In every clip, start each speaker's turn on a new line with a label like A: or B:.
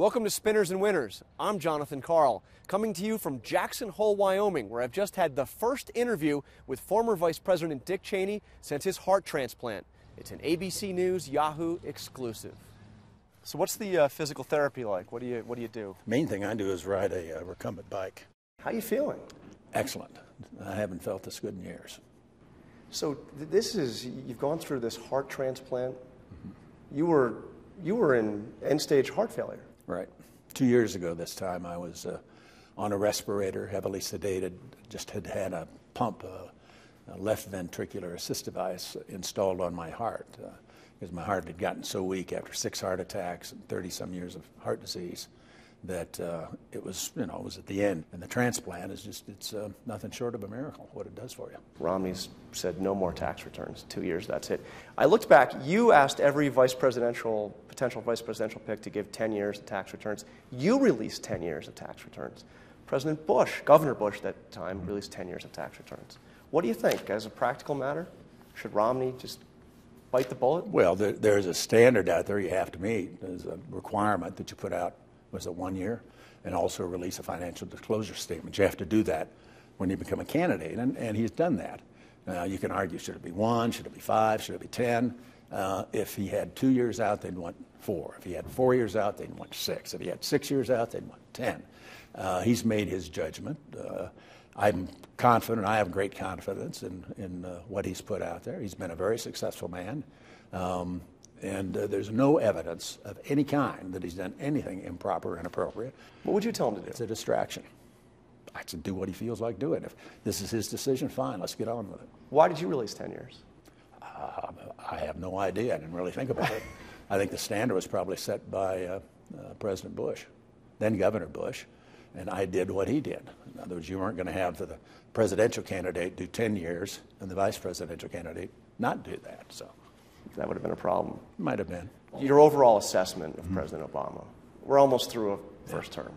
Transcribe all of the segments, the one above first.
A: Welcome to Spinners and Winners. I'm Jonathan Karl, coming to you from Jackson Hole, Wyoming, where I've just had the first interview with former Vice President Dick Cheney since his heart transplant. It's an ABC News Yahoo exclusive. So what's the physical therapy like? What do you do?
B: Main thing I do is ride a recumbent bike.
A: How are you feeling?
B: Excellent. I haven't felt this good in years.
A: So you've gone through this heart transplant. Mm-hmm. You were in end-stage heart failure.
B: Right. 2 years ago this time I was on a respirator, heavily sedated, just had a pump, a left ventricular assist device installed on my heart because my heart had gotten so weak after 6 heart attacks and 30-some years of heart disease that it was at the end. And the transplant is it's nothing short of a miracle, what it does for you.
A: Romney's said no more tax returns. 2 years, that's it. I looked back. You asked every potential vice presidential pick to give 10 years of tax returns. You released 10 years of tax returns. President Bush, Governor Bush at that time, released 10 years of tax returns. What do you think, as a practical matter? Should Romney just bite the bullet?
B: Well, there's a standard out there you have to meet. There's a requirement that you put out, was it 1 year, and also release a financial disclosure statement. You have to do that when you become a candidate, and he's done that. You can argue, should it be 1, should it be 5, should it be 10? If he had 2 years out, they'd want 4. If he had 4 years out, they'd want 6. If he had 6 years out, they'd want 10. He's made his judgment. I'm confident, I have great confidence in what he's put out there. He's been a very successful man. And there's no evidence of any kind that he's done anything improper or inappropriate.
A: What would you tell him to do?
B: It's a distraction. I should do what he feels like doing. If this is his decision, fine, let's get on with it.
A: Why did you release 10 years?
B: I have no idea. I didn't really think about it. I think the standard was probably set by President Bush, then Governor Bush, and I did what he did. In other words, you weren't going to have the presidential candidate do 10 years and the vice presidential candidate not do that. So
A: that would have been a problem.
B: Might have been.
A: Your overall assessment of President Obama. We're almost through a first term.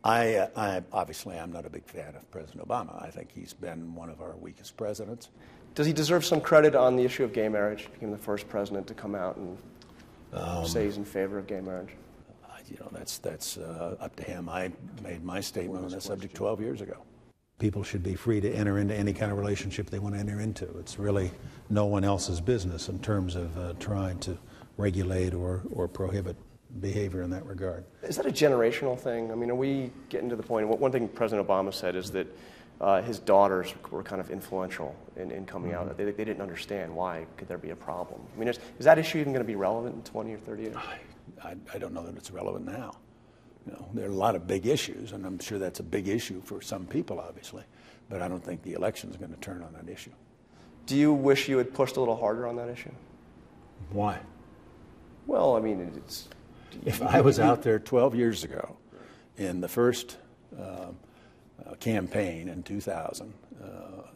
B: I obviously I'm not a big fan of President Obama. I think he's been one of our weakest presidents.
A: Does he deserve some credit on the issue of gay marriage? He became the first president to come out and say he's in favor of gay marriage.
B: That's up to him. I made my statement on that subject 12 years ago.
C: People should be free to enter into any kind of relationship they want to enter into. It's really no one else's business in terms of trying to regulate or prohibit behavior in that regard.
A: Is that a generational thing? I mean, are we getting to the point? One thing President Obama said is that his daughters were kind of influential in coming out. They didn't understand why could there be a problem. I mean, is that issue even going to be relevant in 20 or 30 years?
B: I don't know that it's relevant now. There are a lot of big issues, and I'm sure that's a big issue for some people, obviously, but I don't think the election is going to turn on that issue.
A: Do you wish you had pushed a little harder on that issue?
B: Why?
A: Well, I mean,
B: if I was out there 12 years ago in the first campaign in 2000,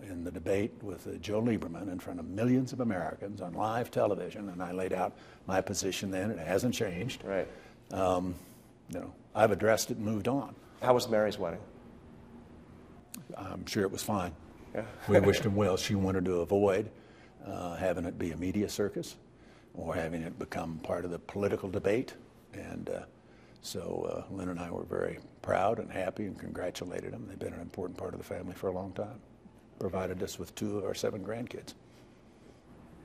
B: in the debate with Joe Lieberman in front of millions of Americans on live television, and I laid out my position then, it hasn't changed.
A: Right.
B: I've addressed it and moved on.
A: How was Mary's wedding?
B: I'm sure it was fine.
A: Yeah.
B: We wished him well. She wanted to avoid having it be a media circus or having it become part of the political debate. And so Lynn and I were very proud and happy and congratulated them. They've been an important part of the family for a long time. Provided us with 2 of our 7 grandkids.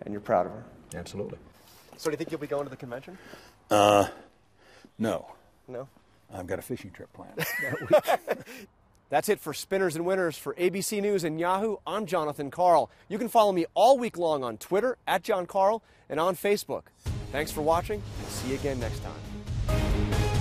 A: And you're proud of her?
B: Absolutely.
A: So do you think you'll be going to the convention?
B: No.
A: No?
B: I've got a fishing trip planned that week.
A: That's it for Spinners and Winners. For ABC News and Yahoo, I'm Jonathan Karl. You can follow me all week long on Twitter, @JohnKarl, and on Facebook. Thanks for watching, and see you again next time.